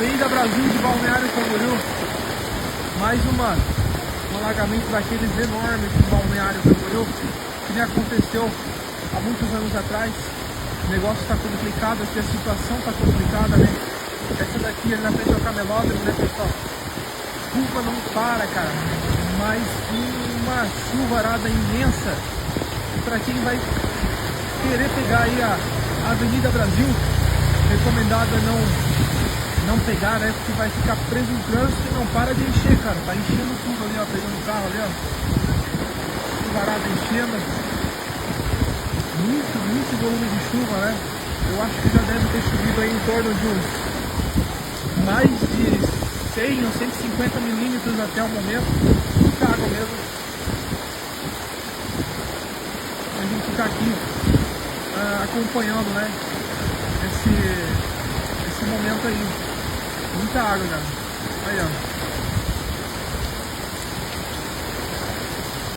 Avenida Brasil de Balneário Camboriú. Mais um alagamento daqueles enormes de Balneário Camboriú, que nem aconteceu há muitos anos atrás. O negócio está complicado aqui, a situação está complicada, né? Essa daqui ali na frente é o camelódromo, né, pessoal? Chuva não para, cara. Mas uma chuvarada imensa. Para quem vai querer pegar aí a Avenida Brasil, recomendado é não pegar, né? Porque vai ficar preso no trânsito e não para de encher, cara. Tá enchendo tudo ali, ó. Pegando o carro ali, ó. Chuvarada enchendo. Muito volume de chuva, né? Eu acho que já deve ter chovido aí em torno de uns mais de 100 ou 150 milímetros até o momento. Muita água mesmo. A gente fica aqui acompanhando, né? Esse momento aí. Muita água, cara. Aí, ó.